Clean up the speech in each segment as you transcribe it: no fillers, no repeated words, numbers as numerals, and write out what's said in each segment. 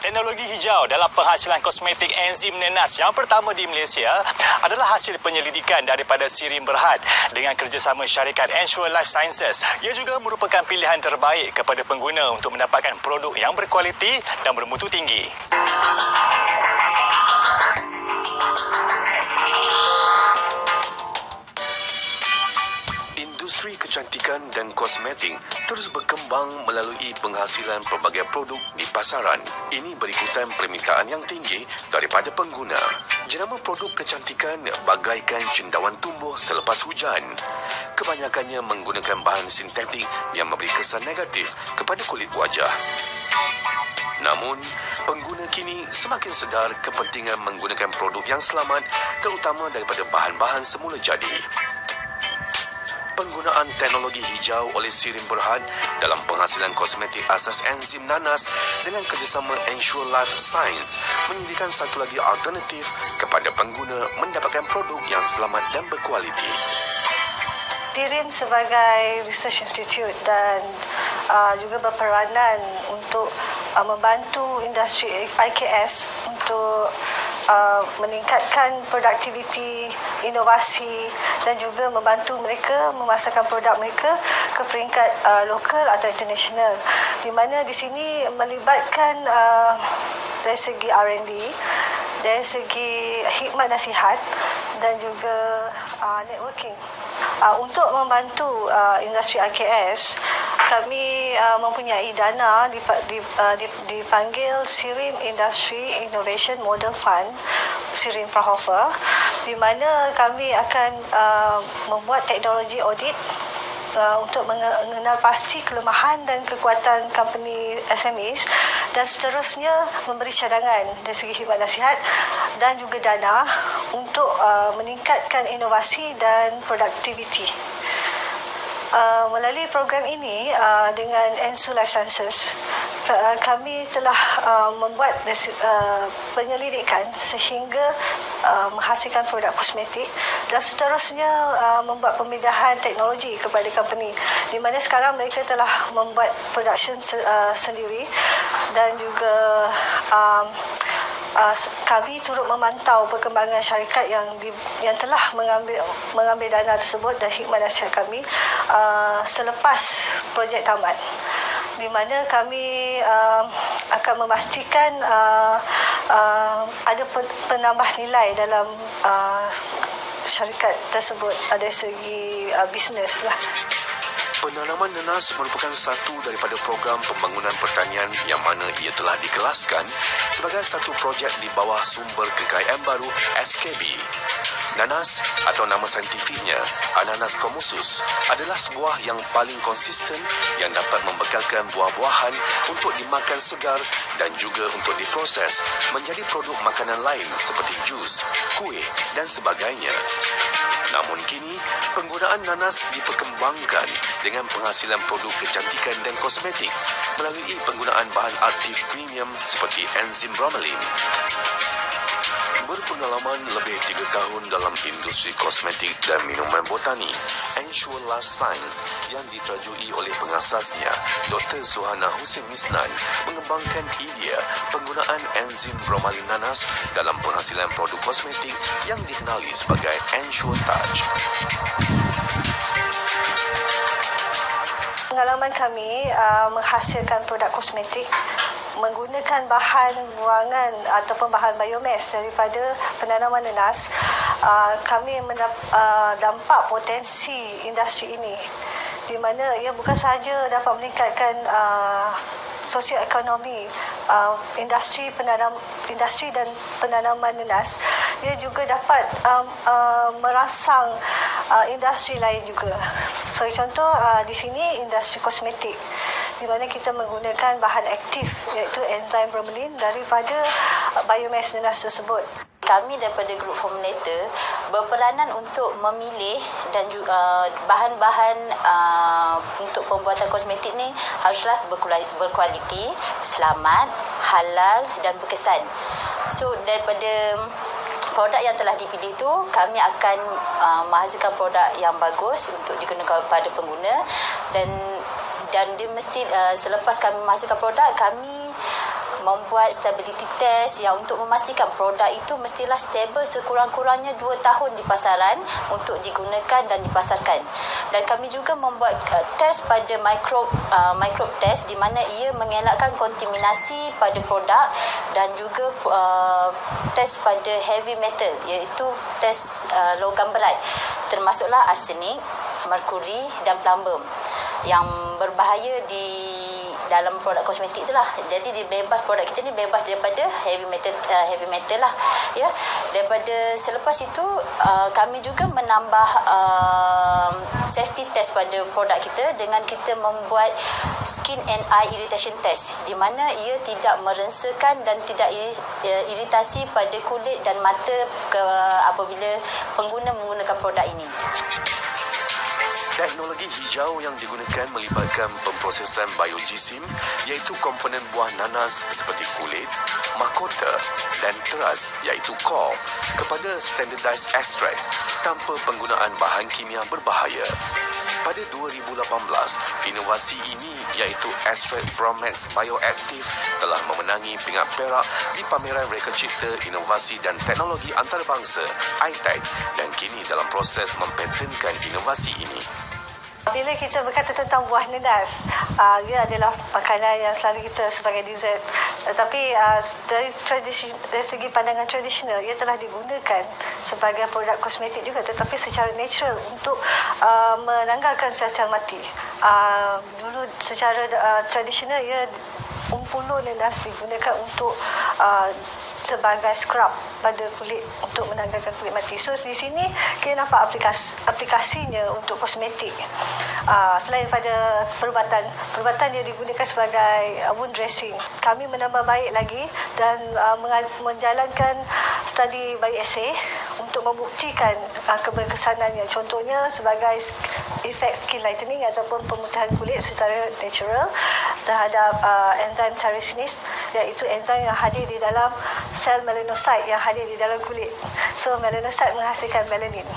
Teknologi hijau dalam penghasilan kosmetik enzim nenas yang pertama di Malaysia adalah hasil penyelidikan daripada Sirim Berhad dengan kerjasama syarikat Ensure Life Sciences. Ia juga merupakan pilihan terbaik kepada pengguna untuk mendapatkan produk yang berkualiti dan bermutu tinggi. Industri kecantikan dan kosmetik terus berkembang melalui penghasilan pelbagai produk di pasaran. Ini berikutan permintaan yang tinggi daripada pengguna. Jenama produk kecantikan bagaikan cendawan tumbuh selepas hujan. Kebanyakannya menggunakan bahan sintetik yang memberi kesan negatif kepada kulit wajah. Namun, pengguna kini semakin sedar kepentingan menggunakan produk yang selamat terutama daripada bahan-bahan semula jadi. Penggunaan teknologi hijau oleh Sirim Berhad dalam penghasilan kosmetik asas enzim nanas dengan kerjasama Ensure Life Science menyediakan satu lagi alternatif kepada pengguna mendapatkan produk yang selamat dan berkualiti. Sirim sebagai research institute dan juga berperanan untuk membantu industri IKS untuk meningkatkan produktiviti, inovasi dan juga membantu mereka memasarkan produk mereka ke peringkat lokal atau international. Di mana di sini melibatkan dari segi R&D, dari segi hikmat nasihat dan juga networking. Untuk membantu industri IKS, kami mempunyai dana dipanggil Sirim Industry Innovation Model Fund, Sirim Fraunhofer, di mana kami akan membuat teknologi audit untuk mengenal pasti kelemahan dan kekuatan company SMEs dan seterusnya memberi cadangan dari segi khidmat nasihat dan juga dana untuk meningkatkan inovasi dan produktiviti. Melalui program ini dengan Ensure Life Sciences, kami telah membuat penyelidikan sehingga menghasilkan produk kosmetik dan seterusnya membuat pemindahan teknologi kepada company, di mana sekarang mereka telah membuat production sendiri dan juga kami turut memantau perkembangan syarikat yang telah mengambil dana tersebut dan hikmat nasihat kami selepas projek tamat, di mana kami akan memastikan ada penambah nilai dalam syarikat tersebut dari segi bisnes lah. Penanaman nenas merupakan satu daripada program pembangunan pertanian yang mana ia telah dikelaskan sebagai satu projek di bawah Sumber Kekayaan Baru SKB. Nanas atau nama saintifiknya Ananas commusus adalah sebuah yang paling konsisten yang dapat membekalkan buah-buahan untuk dimakan segar dan juga untuk diproses menjadi produk makanan lain seperti jus, kuih dan sebagainya. Namun kini, penggunaan nanas diperkembangkan dengan penghasilan produk kecantikan dan kosmetik melalui penggunaan bahan aktif premium seperti enzim bromelain. Berpengalaman lebih 3 tahun dalam industri kosmetik dan minuman botani, Ensure Life Science yang diterajui oleh pengasasnya, Dr. Zuhana Hussein Misnan, mengembangkan idea penggunaan enzim bromelain nanas dalam penghasilan produk kosmetik yang dikenali sebagai Ensure Touch. Pengalaman kami menghasilkan produk kosmetik menggunakan bahan buangan ataupun bahan biomass daripada penanaman nenas, kami dampak potensi industri ini, di mana ia bukan sahaja dapat meningkatkan sosioekonomi industri dan penanaman nenas, ia juga dapat merangsang industri lain juga. Sebagai contoh, di sini industri kosmetik, di mana kita menggunakan bahan aktif iaitu enzim bromelain daripada biomass nenas tersebut. Kami daripada grup formulator berperanan untuk memilih dan juga bahan-bahan untuk pembuatan kosmetik ni haruslah berkualiti, selamat, halal dan berkesan. So daripada produk yang telah dipilih tu, kami akan menghasilkan produk yang bagus untuk digunakan kepada pengguna dan dia mesti selepas kami menghasilkan produk, kami membuat stability test yang untuk memastikan produk itu mestilah stable sekurang-kurangnya 2 tahun di pasaran untuk digunakan dan dipasarkan. Dan kami juga membuat test pada microbe test di mana ia mengelakkan kontaminasi pada produk dan juga test pada heavy metal iaitu test logam berat termasuklah arsenik, merkuri dan plumbum yang berbahaya di dalam produk kosmetik itulah. Jadi produk kita ni bebas daripada heavy metal lah ya. Daripada selepas itu kami juga menambah safety test pada produk kita dengan kita membuat skin and eye irritation test di mana ia tidak merengsakan dan tidak iritasi pada kulit dan mata apabila pengguna menggunakan produk ini. Teknologi hijau yang digunakan melibatkan pemprosesan biojisim iaitu komponen buah nanas seperti kulit, mahkota dan teras iaitu core kepada standardized extract tanpa penggunaan bahan kimia berbahaya. Pada 2018, inovasi ini iaitu Extract Bromex Bioactive telah memenangi pingat perak di pameran Reka Cipta Inovasi dan Teknologi Antarabangsa ITEC dan kini dalam proses mempetenkan inovasi ini. Bila kita berkata tentang buah nanas, ia adalah makanan yang selalu kita sebagai dessert. Tapi dari segi pandangan tradisional, ia telah digunakan sebagai produk kosmetik juga, tetapi secara natural untuk menanggalkan sel-sel mati. Dulu secara tradisional, ia umpulu nanas digunakan untuk sebagai scrub pada kulit untuk menanggalkan kulit mati. So di sini kita nampak aplikasinya untuk kosmetik. Selain pada perubatan dia digunakan sebagai wound dressing. Kami menambah baik lagi dan menjalankan studi bioassay untuk membuktikan keberkesanannya. Contohnya sebagai efek skin lightening ataupun pemutihan kulit secara natural terhadap enzim tyrosinase, iaitu enzim yang hadir di dalam sel melanocyte yang hadir di dalam kulit. So melanocyte menghasilkan melanin.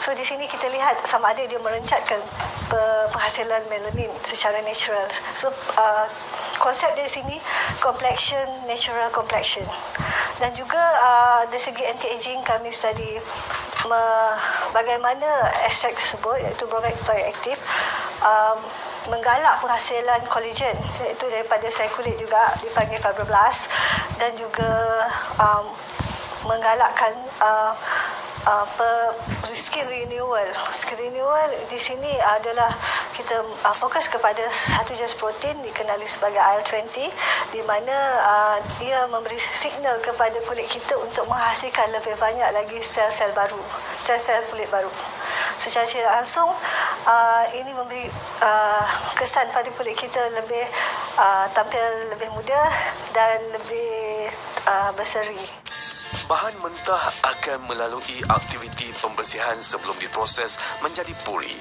So di sini kita lihat sama ada dia merencatkan penghasilan melanin secara natural. So konsep dari sini complexion, natural complexion. Dan juga dari segi anti-aging kami study bagaimana ekstrak tersebut iaitu Bromex Bioactive menggalak penghasilan kolagen iaitu daripada sel kulit juga dipanggil fibroblast dan juga menggalakkan skin renewal. Skin renewal di sini adalah kita fokus kepada satu jenis protein dikenali sebagai IL-20 di mana dia memberi signal kepada kulit kita untuk menghasilkan lebih banyak lagi sel-sel baru, sel-sel kulit baru. Secara tidak langsung ini memberi kesan pada kulit kita lebih tampil lebih muda dan lebih berseri. Bahan mentah akan melalui aktiviti pembersihan sebelum diproses menjadi puri.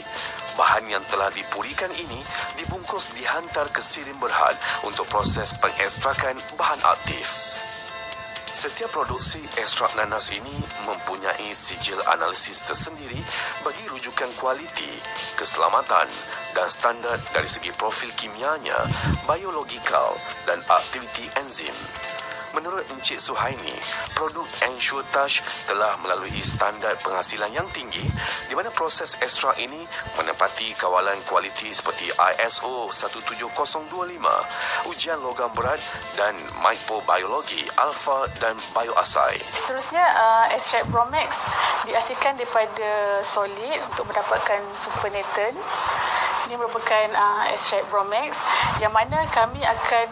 Bahan yang telah dipurikan ini dibungkus dihantar ke sirim berhad untuk proses pengekstrakan bahan aktif. Setiap produksi ekstrak nanas ini mempunyai sijil analisis tersendiri bagi rujukan kualiti, keselamatan dan standard dari segi profil kimianya, biologikal dan aktiviti enzim. Menurut Encik Suhaini, produk Ensure Touch telah melalui standard penghasilan yang tinggi di mana proses ekstrak ini menepati kawalan kualiti seperti ISO 17025, ujian logam berat dan microbiologi alfa dan bioasai. Seterusnya, ekstrak Bromex dihasilkan daripada solid untuk mendapatkan supernatant. Ini merupakan ekstrak Bromex yang mana kami akan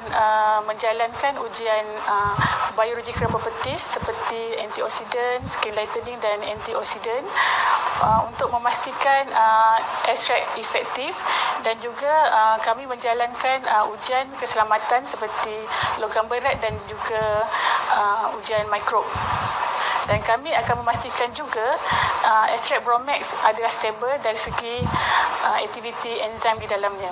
menjalankan ujian biological properties seperti antioxidant, skin lightening dan antioxidant untuk memastikan ekstrak efektif dan juga kami menjalankan ujian keselamatan seperti logam berat dan juga ujian mikrob. Dan kami akan memastikan juga ekstrak Bromex adalah stable dari segi aktiviti enzim di dalamnya.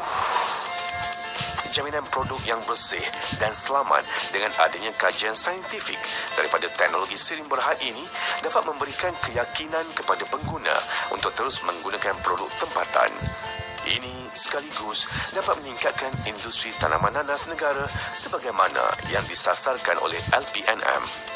Jaminan produk yang bersih dan selamat dengan adanya kajian saintifik daripada teknologi sirim berhad ini dapat memberikan keyakinan kepada pengguna untuk terus menggunakan produk tempatan. Ini sekaligus dapat meningkatkan industri tanaman nanas negara sebagaimana yang disasarkan oleh LPNM.